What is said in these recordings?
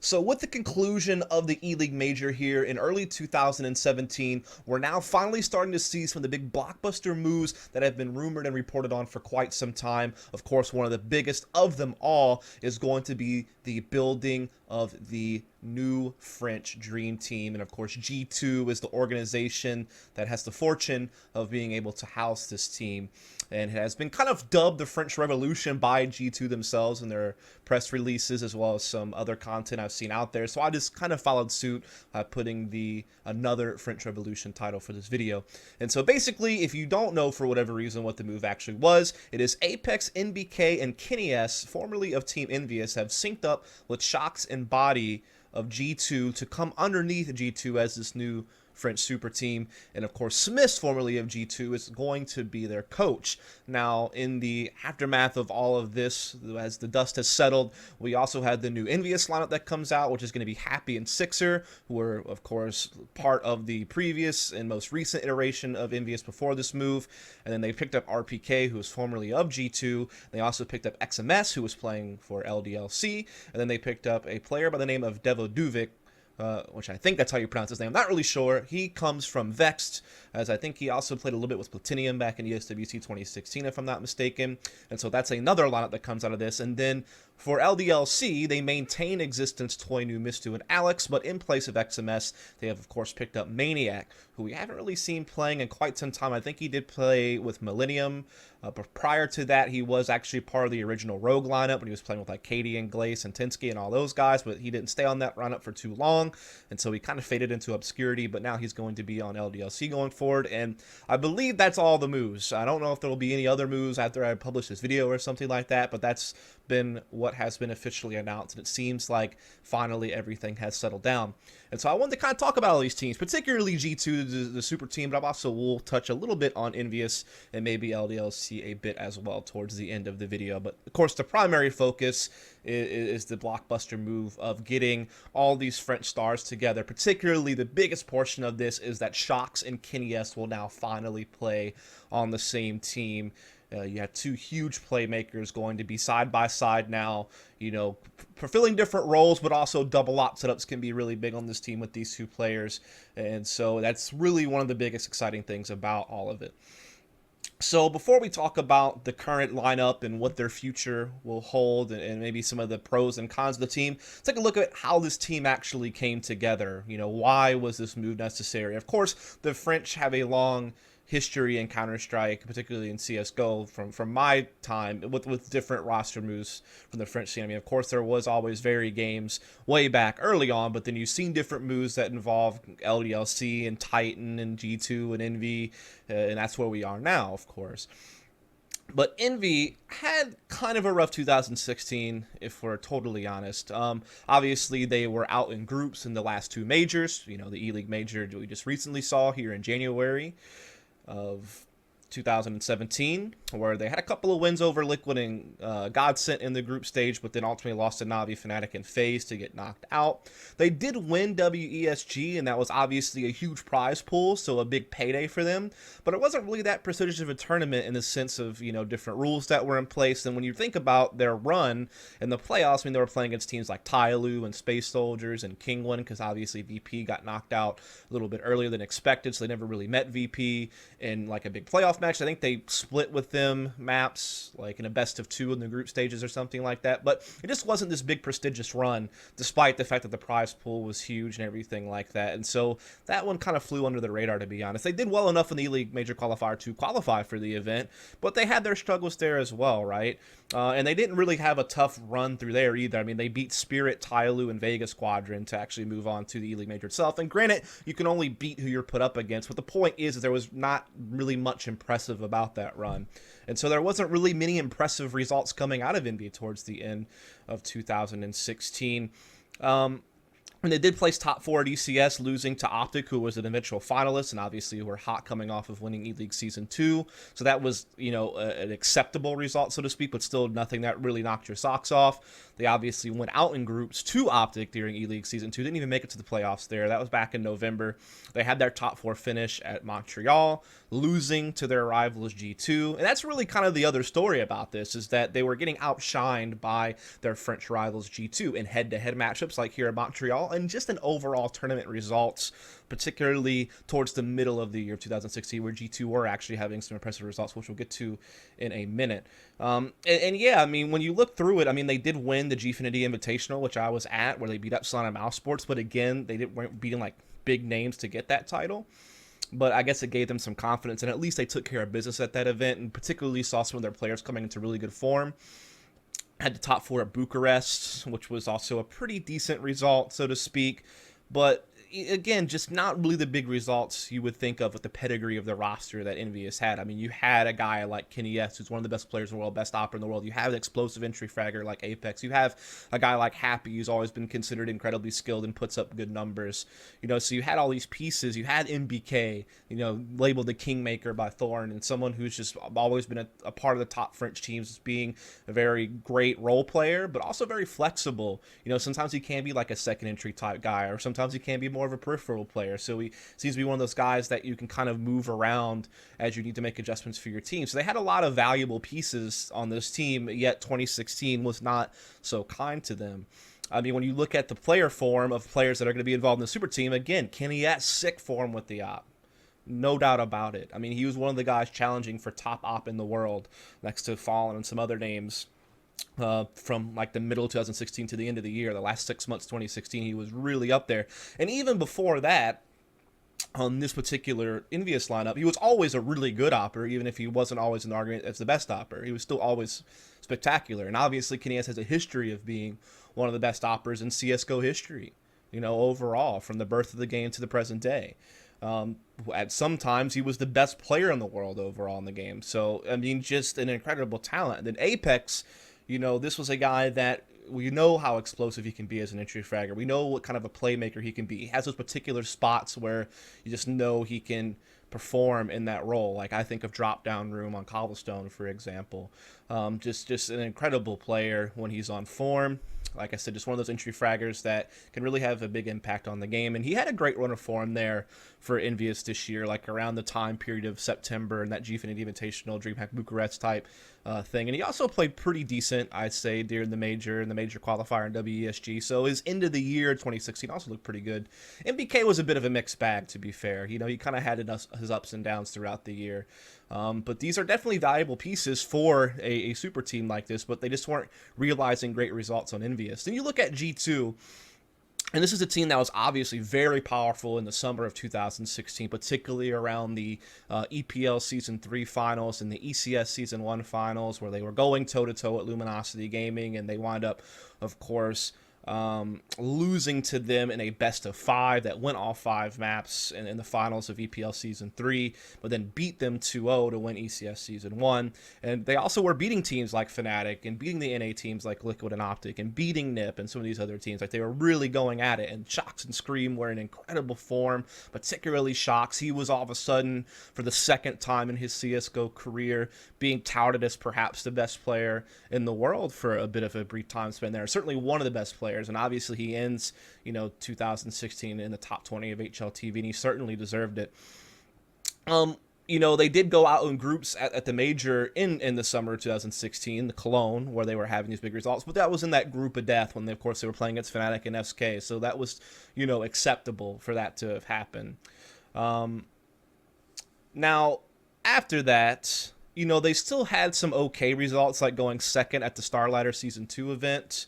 So with the conclusion of the E-League Major here in early 2017, we're now finally starting to see some of the big blockbuster moves that have been rumored and reported on for quite some time. Of course, one of the biggest of them all is going to be the building of the new French Dream Team. And of course, G2 is the organization that has the fortune of being able to house this team, and has been kind of dubbed the French Revolution by G2 themselves in their press releases, as well as some other content I've seen out there. So I just kind of followed suit, putting the another French Revolution title for this video. And so basically, if you don't know for whatever reason what the move actually was, it is Apex, NBK, and Kenny S, formerly of Team Envious, have synced up with Shox and Body of G2 to come underneath G2 as this new French super team. And of course, Smith, formerly of G2, is going to be their coach. Now, in the aftermath of all of this, as the dust has settled, we also had the new Envious lineup that comes out, which is going to be Happy and Sixer, who were, of course, part of the previous and most recent iteration of Envious before this move. And then they picked up RPK, who was formerly of G2. They also picked up XMS, who was playing for LDLC. And then they picked up a player by the name of Devo Duvic, which I think that's how you pronounce his name. I'm not really sure. He comes from Vexed, as I think he also played a little bit with Platinum back in ESWC 2016, if I'm not mistaken. And so that's another lineup that comes out of this. And then for LDLC, they maintain Existence, Toy, New, Mistu, and Alex, but in place of XMS, they have, of course, picked up Maniac, who we haven't really seen playing in quite some time. I think he did play with Millennium, but prior to that, he was actually part of the original Rogue lineup when he was playing with like Katie and Glace and Tinsky and all those guys, but he didn't stay on that lineup for too long, and so he kind of faded into obscurity, but now he's going to be on LDLC going forward, and I believe that's all the moves. I don't know if there will be any other moves after I publish this video or something like that, but that's been what has been officially announced, and it seems like finally everything has settled down. And so I wanted to kind of talk about all these teams, particularly G2, the super team, but I also will touch a little bit on Envious and maybe LDLC a bit as well towards the end of the video. But of course, the primary focus is the blockbuster move of getting all these French stars together. Particularly, the biggest portion of this is that Shox and Kenny S will now finally play on the same team. You have two huge playmakers going to be side by side now, you know, fulfilling different roles, but also double op setups can be really big on this team with these two players. And so that's really one of the biggest exciting things about all of it. So before we talk about the current lineup and what their future will hold, and maybe some of the pros and cons of the team, let's take a look at how this team actually came together. You know, why was this move necessary? Of course, the French have a long history in Counter-Strike, particularly in CSGO, from my time, with different roster moves from the French scene. I mean, of course, there was always varied games way back early on, but then you've seen different moves that involve LDLC and Titan and G2 and Envy, and that's where we are now, of course. But Envy had kind of a rough 2016, if we're totally honest. Obviously, they were out in groups in the last two majors. You know, the E-League Major we just recently saw here in January of 2017, where they had a couple of wins over Liquid and Godsent in the group stage, but then ultimately lost to Navi, Fnatic, and FaZe to get knocked out. They did win WESG, and that was obviously a huge prize pool, so a big payday for them, but it wasn't really that prestigious of a tournament in the sense of, you know, different rules that were in place. And when you think about their run in the playoffs, I mean, they were playing against teams like Tyloo and Space Soldiers and Kingwin, because obviously VP got knocked out a little bit earlier than expected, so they never really met VP in like a big playoff match. I think they split with them maps like in a best of two in the group stages or something like that, but it just wasn't this big prestigious run, despite the fact that the prize pool was huge and everything like that. And so that one kind of flew under the radar, to be honest. They did well enough in the E-League Major Qualifier to qualify for the event, but they had their struggles there as well, right? And they didn't really have a tough run through there either. I mean, they beat Spirit, Tyloo, and Vega Squadron to actually move on to the E-League Major itself. And granted, you can only beat who you're put up against, but the point is there was not really much impressive about that run. And so there wasn't really many impressive results coming out of Envy towards the end of 2016. And they did place top 4 at ECS, losing to Optic, who was an eventual finalist, and obviously were hot coming off of winning E-League Season 2. So that was, an acceptable result, so to speak, but still nothing that really knocked your socks off. They obviously went out in groups to Optic during E-League Season 2. Didn't even make it to the playoffs there. That was back in November. They had their top 4 finish at Montreal, losing to their rivals G2. And that's really kind of the other story about this, is that they were getting outshined by their French rivals G2 in head-to-head matchups like here in Montreal, and just in overall tournament results, particularly towards the middle of the year of 2016, where G2 were actually having some impressive results, which we'll get to in a minute. And yeah, I mean, when you look through it, I mean, they did win the Gfinity Invitational, which I was at, where they beat Epsilon and Mouse Sports, but again, they weren't beating like big names to get that title. But I guess it gave them some confidence, and at least they took care of business at that event, and particularly saw some of their players coming into really good form. Had the top 4 at Bucharest, which was also a pretty decent result, so to speak. But again, just not really the big results you would think of with the pedigree of the roster that Envious had. I mean, you had a guy like Kenny S, who's one of the best players in the world, best opera in the world. You have an explosive entry fragger like Apex. You have a guy like Happy, who's always been considered incredibly skilled and puts up good numbers. So you had all these pieces. You had MBK, labeled the Kingmaker by Thorn, and someone who's just always been a part of the top French teams as being a very great role player, but also very flexible. Sometimes he can be like a second entry type guy, or sometimes he can be more of a peripheral player. So he seems to be one of those guys that you can kind of move around as you need to make adjustments for your team. So they had a lot of valuable pieces on this team, yet 2016 was not so kind to them. I mean, when you look at the player form of players that are going to be involved in the super team, again, Kenny at sick form with the op. No doubt about it. I mean, he was one of the guys challenging for top op in the world, next to Fallen and some other names. From like the middle of 2016 to the end of the year, the last 6 months, 2016, he was really up there. And even before that, on this particular Envious lineup, he was always a really good opper, even if he wasn't always in the argument as the best opper. He was still always spectacular. And obviously, Kenny has a history of being one of the best oppers in CSGO history, overall, from the birth of the game to the present day. At some times, he was the best player in the world overall in the game. So, I mean, just an incredible talent. And then Apex, this was a guy that we know how explosive he can be as an entry fragger. We know what kind of a playmaker he can be. He has those particular spots where you just know he can perform in that role. Like I think of Drop Down Room on Cobblestone, for example. Just an incredible player when he's on form. Like I said, just one of those entry fraggers that can really have a big impact on the game. And he had a great run of form there for Envious this year, like around the time period of September and that Gfinity Invitational, DreamHack Bucharest type thing. And he also played pretty decent, I'd say, during the major and the major qualifier in WESG. So his end of the year 2016 also looked pretty good. MBK was a bit of a mixed bag, to be fair. He kind of had his ups and downs throughout the year. But these are definitely valuable pieces for a super team like this, but they just weren't realizing great results on Envious. Then you look at G2, and this is a team that was obviously very powerful in the summer of 2016, particularly around the EPL Season 3 finals and the ECS Season 1 finals, where they were going toe-to-toe at Luminosity Gaming, and they wound up, of course, losing to them in a best-of-5 that went all 5 maps in the finals of EPL Season 3, but then beat them 2-0 to win ECS Season 1. And they also were beating teams like Fnatic and beating the NA teams like Liquid and Optic and beating NIP and some of these other teams. Like, they were really going at it, and Shox and Scream were in incredible form, particularly Shox. He was all of a sudden, for the second time in his CSGO career, being touted as perhaps the best player in the world for a bit of a brief time spent there. Certainly one of the best players. And obviously he ends, 2016 in the top 20 of HLTV, and he certainly deserved it. They did go out in groups at the major in the summer of 2016, the Cologne, where they were having these big results. But that was in that group of death when, of course, they were playing against Fnatic and SK. So that was, acceptable for that to have happened. Now, after that, they still had some okay results, like going second at the Starlighter Season 2 event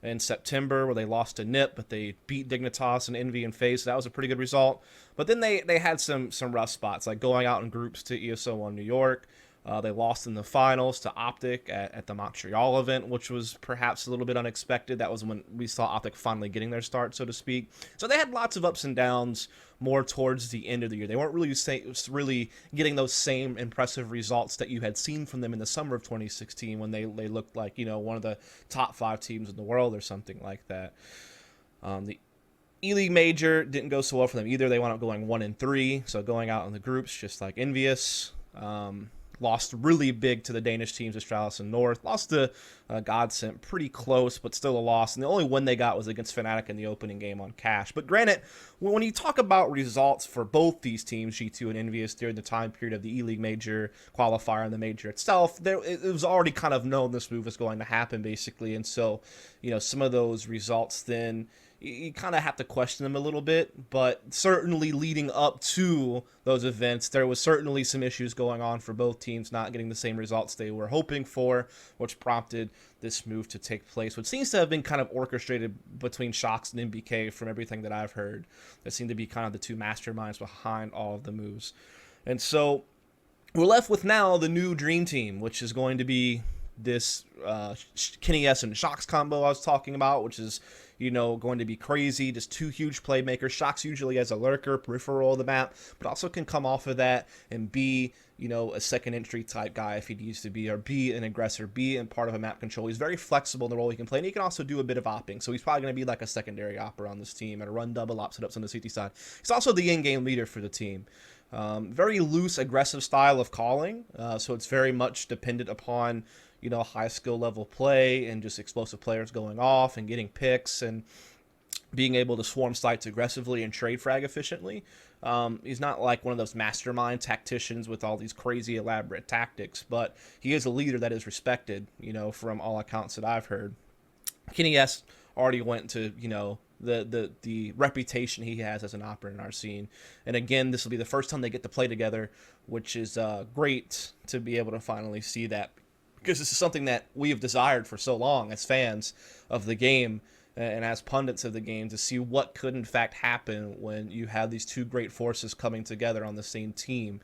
in September, where they lost to NIP, but they beat Dignitas and Envy and FaZe. So that was a pretty good result. But then they had some rough spots, like going out in groups to ESO1 New York. They lost in the finals to Optic at the Montreal event, which was perhaps a little bit unexpected. That was when we saw Optic finally getting their start, so to speak. So they had lots of ups and downs more towards the end of the year. They weren't really getting those same impressive results that you had seen from them in the summer of 2016 when they looked like, one of the top 5 teams in the world or something like that. E-League Major didn't go so well for them either. They wound up going 1-3, so going out in the groups just like envious. Lost really big to the Danish teams, Astralis and North. Lost to Godsent, pretty close, but still a loss. And the only win they got was against Fnatic in the opening game on Cash. But granted, when you talk about results for both these teams, G2 and Envious, during the time period of the E-League Major qualifier and the Major itself, it was already kind of known this move was going to happen, basically. And so, some of those results then, you kind of have to question them a little bit, but certainly leading up to those events, there was certainly some issues going on for both teams not getting the same results they were hoping for, which prompted this move to take place, which seems to have been kind of orchestrated between Shox and MBK from everything that I've heard. That seem to be kind of the two masterminds behind all of the moves. And so we're left with now the new Dream Team, which is going to be this Kenny S and Shox combo I was talking about, which is going to be crazy. Just two huge playmakers. Shox usually as a lurker, peripheral of the map, but also can come off of that and be, a second entry type guy if he needs to be, or be an aggressor, be in part of a map control. He's very flexible in the role he can play, and he can also do a bit of opping. So he's probably going to be like a secondary opper on this team and a run double op setups on the CT side. He's also the in-game leader for the team. Very loose, aggressive style of calling. So it's very much dependent upon high skill level play and just explosive players going off and getting picks and being able to swarm sites aggressively and trade frag efficiently. He's not like one of those mastermind tacticians with all these crazy elaborate tactics, but he is a leader that is respected, from all accounts that I've heard. Kenny S already went to, the reputation he has as an operator in our scene. And again, this will be the first time they get to play together, which is great to be able to finally see that, because this is something that we have desired for so long as fans of the game and as pundits of the game, to see what could in fact happen when you have these two great forces coming together on the same team.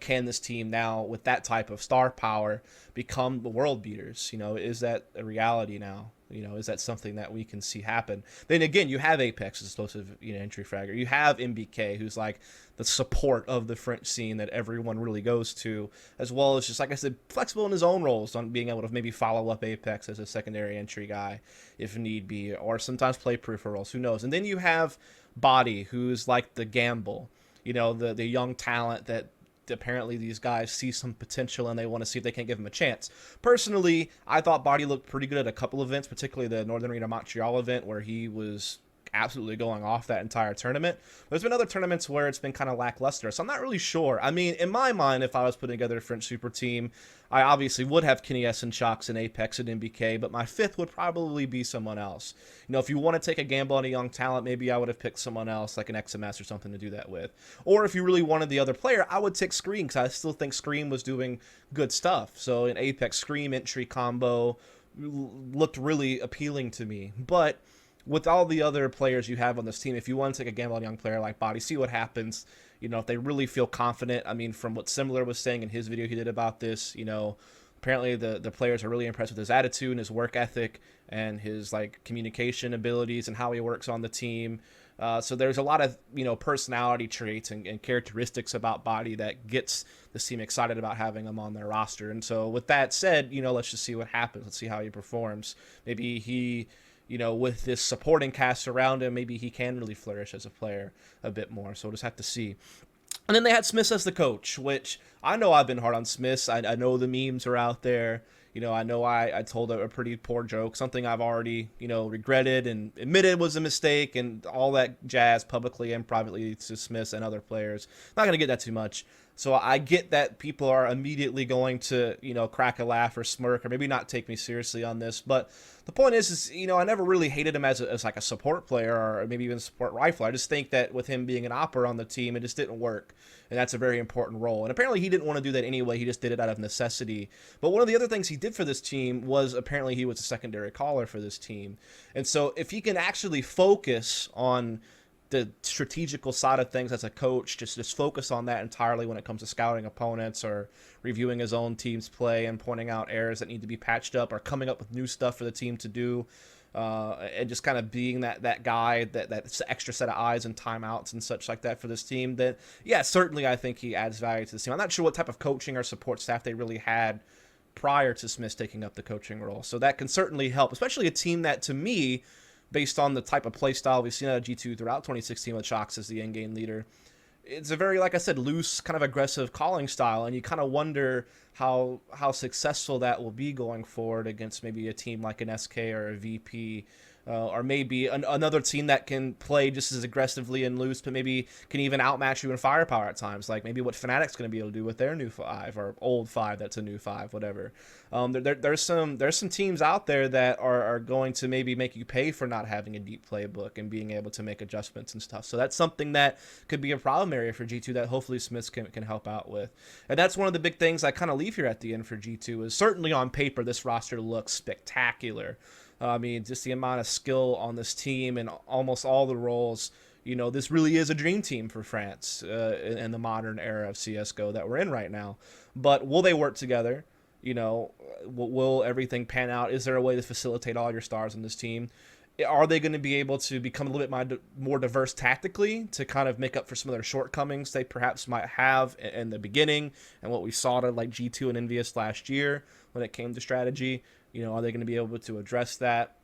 Can this team now, with that type of star power, become the world beaters? Is that a reality now? Is that something that we can see happen? Then again, you have Apex as explosive, entry fragger. You have MBK, who's like the support of the French scene that everyone really goes to, as well as just, like I said, flexible in his own roles on being able to maybe follow up Apex as a secondary entry guy if need be, or sometimes play peripherals, who knows. And then you have Body, who's like the gamble, the young talent that apparently these guys see some potential and they want to see if they can give him a chance. Personally, I thought Body looked pretty good at a couple events, particularly the Northern Arena Montreal event, where he was absolutely going off that entire tournament. There's been other tournaments where it's been kind of lackluster, so I'm not really sure. I mean, in my mind, if I was putting together a French super team, I obviously would have Kenny S and Shox and Apex and MBK, but my fifth would probably be someone else. If you want to take a gamble on a young talent, maybe I would have picked someone else, like an XMS or something, to do that with. Or if you really wanted the other player, I would take Scream, because I still think Scream was doing good stuff. So an Apex Scream entry combo looked really appealing to me. But with all the other players you have on this team, if you want to take a gamble on a young player like Body, see what happens. If they really feel confident. I mean, from what Similar was saying in his video he did about this, apparently the players are really impressed with his attitude and his work ethic and his communication abilities and how he works on the team. So there's a lot of personality traits and characteristics about Body that gets this team excited about having him on their roster. And so with that said, let's just see what happens. Let's see how he performs. Maybe he, with this supporting cast around him, maybe he can really flourish as a player a bit more. So we'll just have to see. And then they had Smiths as the coach, which I know I've been hard on Smiths. I know the memes are out there. I know I told a pretty poor joke, something I've already, regretted and admitted was a mistake and all that jazz publicly and privately to Smiths and other players. Not going to get that too much. So I get that people are immediately going to, crack a laugh or smirk or maybe not take me seriously on this. But the point is I never really hated him as like a support player or maybe even a support rifler. I just think that with him being an opper on the team, it just didn't work. And that's a very important role. And apparently he didn't want to do that anyway. He just did it out of necessity. But one of the other things he did for this team was apparently he was a secondary caller for this team. And so if he can actually focus on the strategical side of things as a coach, just focus on that entirely when it comes to scouting opponents or reviewing his own team's play and pointing out errors that need to be patched up or coming up with new stuff for the team to do, and just kind of being that guy, that extra set of eyes and timeouts and such like that for this team, then yeah, certainly I think he adds value to this team. I'm not sure what type of coaching or support staff they really had prior to Smith taking up the coaching role, so that can certainly help, especially a team that, to me, based on the type of play style we've seen out of G2 throughout 2016 with Shox as the in-game leader. It's a very, like I said, loose, kind of aggressive calling style, and you kind of wonder how successful that will be going forward against maybe a team like an SK or a VP, or maybe another team that can play just as aggressively and loose, but maybe can even outmatch you in firepower at times, like maybe what Fnatic's going to be able to do with their new 5, or old 5 that's a new 5, whatever. There's some teams out there that are going to maybe make you pay for not having a deep playbook and being able to make adjustments and stuff. So that's something that could be a problem area for G2 that hopefully Smiths can help out with. And that's one of the big things I kind of leave here at the end for G2 is certainly on paper this roster looks spectacular. I mean, just the amount of skill on this team and almost all the roles. You know, this really is a dream team for France in the modern era of CSGO that we're in right now. But will they work together? You know, will everything pan out? Is there a way to facilitate all your stars on this team? Are they going to be able to become a little bit more diverse tactically to kind of make up for some of their shortcomings they perhaps might have in the beginning and what we saw to like G2 and Envious last year when it came to strategy? You know, are they going to be able to address that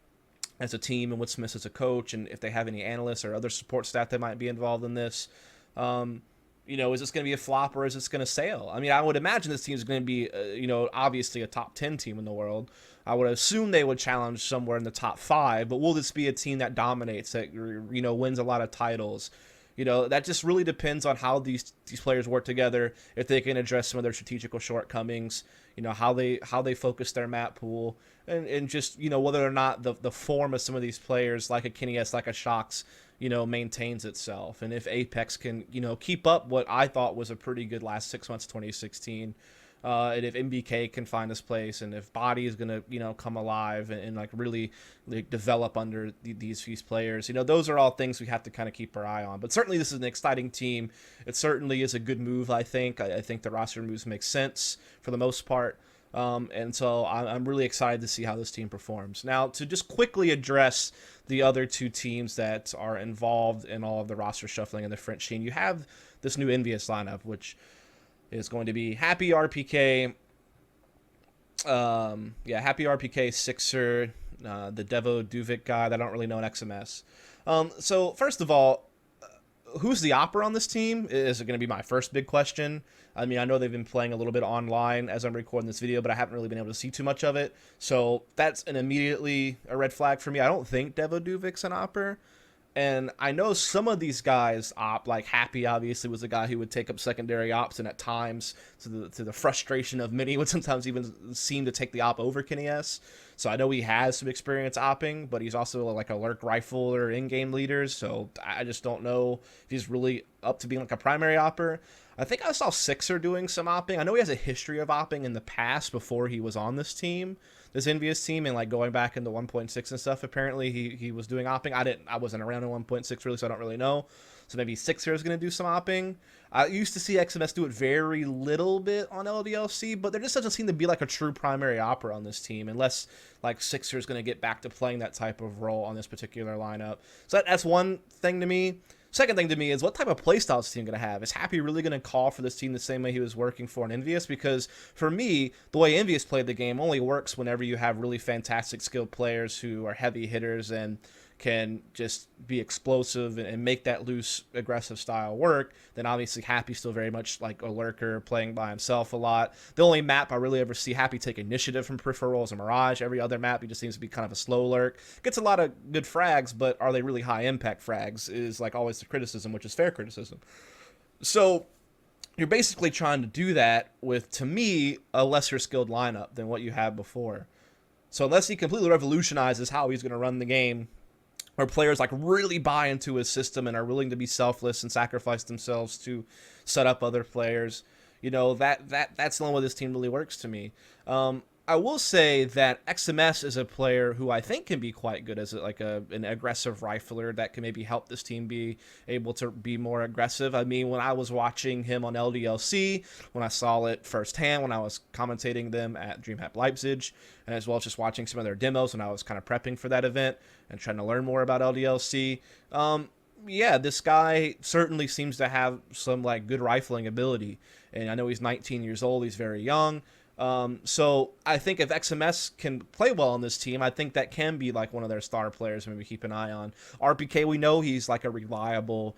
as a team and with Smith as a coach, and if they have any analysts or other support staff that might be involved in this? You know, is this going to be a flop or is this going to sail? I mean, I would imagine this team is going to be, you know, obviously a top 10 team in the world. I would assume they would challenge somewhere in the top 5, but will this be a team that dominates, that, you know, wins a lot of titles? You know, that just really depends on how these players work together, if they can address some of their strategical shortcomings, you know, how they focus their map pool, and just, you know, whether or not the form of some of these players, like a Kineas, like a Shox, you know, maintains itself. And if Apex can, you know, keep up what I thought was a pretty good last 6 months, 2016, and if MBK can find his place, and if Body is going to, you know, come alive and like really like develop under these players, you know, those are all things we have to kind of keep our eye on. But certainly this is an exciting team. It certainly is a good move, I think. I think the roster moves make sense for the most part. And so I'm really excited to see how this team performs. Now, to just quickly address the other two teams that are involved in all of the roster shuffling in the French scene, you have this new Envious lineup, which is going to be Happy RPK, Happy RPK, Sixer, the Devo Duvik guy that I don't really know in XMS. So first of all, who's the opera on this team is going to be my first big question. I mean, I know they've been playing a little bit online as I'm recording this video, but I haven't really been able to see too much of it. So that's immediately a red flag for me. I don't think Devo Duvik's an opera. And I know some of these guys op, like Happy obviously was a guy who would take up secondary ops, and at times, to the frustration of many, would sometimes even seem to take the op over Kineas. So I know he has some experience opping, but he's also like a lurk rifle or in-game leader, so I just don't know if he's really up to being like a primary opper. I think I saw Sixer doing some opping. I know he has a history of opping in the past before he was on this team, this Envious team, and like going back into 1.6 and stuff. Apparently he was doing opping. I wasn't around in 1.6 really, so I don't really know. So maybe Sixer is going to do some opping. I used to see XMS do it very little bit on LDLC, but there just doesn't seem to be like a true primary opera on this team, unless like Sixer is going to get back to playing that type of role on this particular lineup. So that's one thing to me. Second thing to me is, what type of playstyle is this team going to have? Is Happy really going to call for this team the same way he was working for an Envious? Because for me, the way Envious played the game only works whenever you have really fantastic skilled players who are heavy hitters and can just be explosive and make that loose, aggressive style work. Then obviously Happy's still very much like a lurker, playing by himself a lot. The only map I really ever see Happy take initiative from peripheral is a Mirage. Every other map, he just seems to be kind of a slow lurk. Gets a lot of good frags, but are they really high impact frags is like always the criticism, which is fair criticism. So you're basically trying to do that with, to me, a lesser skilled lineup than what you had before. So unless he completely revolutionizes how he's going to run the game, or players like really buy into his system and are willing to be selfless and sacrifice themselves to set up other players, you know, that's the only way this team really works to me. I will say that XMS is a player who I think can be quite good as like an aggressive rifler that can maybe help this team be able to be more aggressive. I mean, when I was watching him on LDLC, when I saw it firsthand, when I was commentating them at DreamHack Leipzig, and as well as just watching some of their demos when I was kind of prepping for that event and trying to learn more about LDLC, yeah, this guy certainly seems to have some like good rifling ability. And I know he's 19 years old, he's very young. So I think if XMS can play well on this team, I think that can be like one of their star players. Maybe keep an eye on RPK. We know he's like a reliable,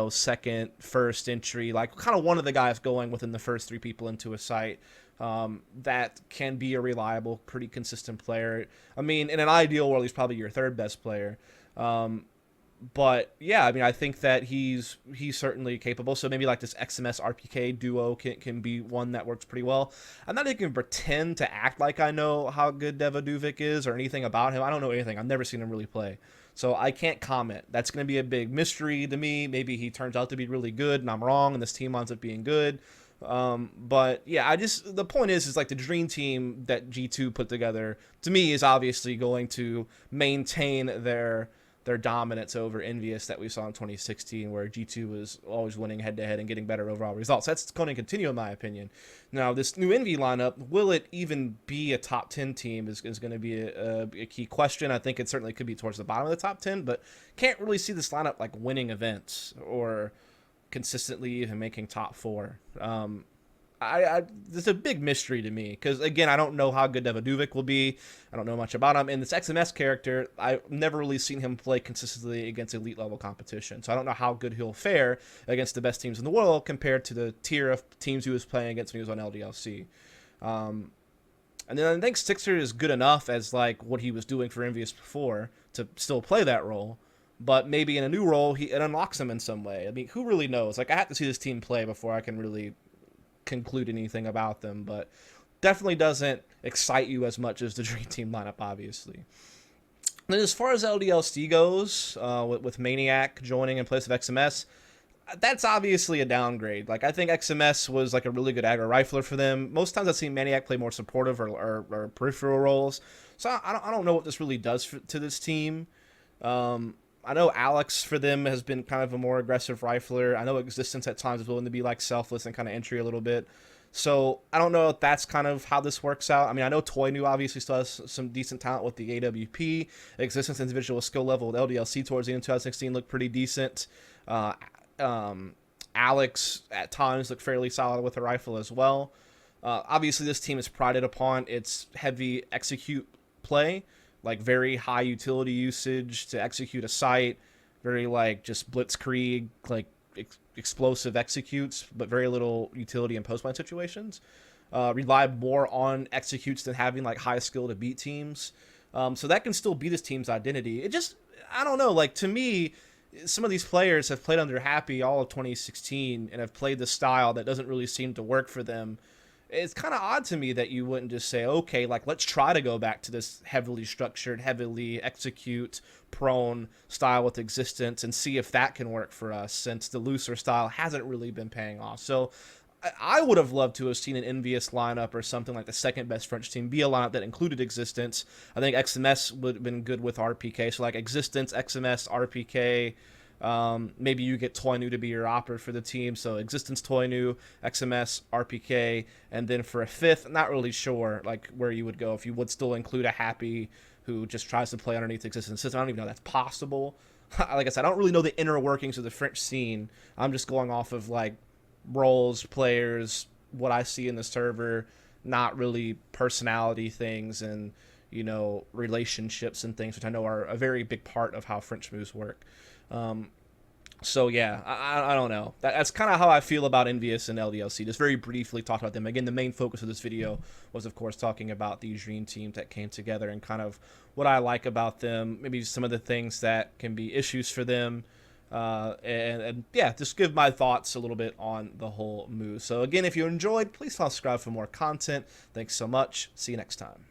second, first entry, like kind of one of the guys going within the first three people into a site. That can be a reliable, pretty consistent player. I mean, in an ideal world, he's probably your third best player. But yeah, I mean, I think that he's certainly capable. So maybe like this XMS RPK duo can be one that works pretty well. I'm not even pretend to act like I know how good Devadovic is or anything about him. I don't know anything. I've never seen him really play, so I can't comment. That's going to be a big mystery to me. Maybe he turns out to be really good, and I'm wrong, and this team ends up being good. But yeah, the point is like the dream team that G2 put together to me is obviously going to maintain their dominance over Envious that we saw in 2016, where G2 was always winning head-to-head and getting better overall results. That's going to continue, in my opinion. Now, this new Envy lineup, will it even be a top 10 team is going to be a key question. I think it certainly could be towards the bottom of the top 10, but can't really see this lineup like winning events or consistently even making top 4. It's a big mystery to me because, again, I don't know how good Devadovic will be. I don't know much about him. And this XMS character, I've never really seen him play consistently against elite level competition. So I don't know how good he'll fare against the best teams in the world compared to the tier of teams he was playing against when he was on LDLC. And then I think Sixer is good enough as like what he was doing for Envious before to still play that role. But maybe in a new role, it unlocks him in some way. I mean, who really knows? Like, I have to see this team play before I can really conclude anything about them, but definitely doesn't excite you as much as the Dream Team lineup, obviously. And then as far as LDLC goes, with Maniac joining in place of XMS, that's obviously a downgrade. Like, I think XMS was like a really good aggro rifler for them. Most times I've seen Maniac play more supportive or peripheral roles, so I don't know what this really does to this team. I know Alex for them has been kind of a more aggressive rifler. I know Existence at times is willing to be like selfless and kind of entry a little bit. So I don't know if that's kind of how this works out. I mean, I know Toynu obviously still has some decent talent with the AWP. Existence individual skill level with LDLC towards the end of 2016 looked pretty decent. Alex at times looked fairly solid with a rifle as well. Obviously, this team is prided upon its heavy execute play. Like very high utility usage to execute a site, very like just blitzkrieg, like explosive executes, but very little utility in post-plant situations. Rely more on executes than having like high skill to beat teams. So that can still be this team's identity. It just, I don't know, like to me, some of these players have played under Happy all of 2016 and have played the style that doesn't really seem to work for them. It's kind of odd to me that you wouldn't just say, okay, like let's try to go back to this heavily structured, heavily execute prone style with Existence and see if that can work for us, since the looser style hasn't really been paying off. So I would have loved to have seen an Envious lineup or something like the second best French team be a lineup that included Existence. I think XMS would have been good with RPK. So like Existence, XMS, RPK. Maybe you get Toynu to be your operator for the team. So Existence, Toynu, XMS, RPK, and then for a fifth, not really sure like where you would go if you would still include a Happy who just tries to play underneath Existence. I don't even know that's possible. Like I said, I don't really know the inner workings of the French scene. I'm just going off of like roles, players, what I see in the server, not really personality things and relationships and things, which I know are a very big part of how French moves work. So yeah, I don't know. That's kind of how I feel about Envious and LDLC. Just very briefly talked about them. Again, the main focus of this video was, of course, talking about these dream teams that came together and kind of what I like about them. Maybe some of the things that can be issues for them. And yeah, just give my thoughts a little bit on the whole move. So again, if you enjoyed, please subscribe for more content. Thanks so much. See you next time.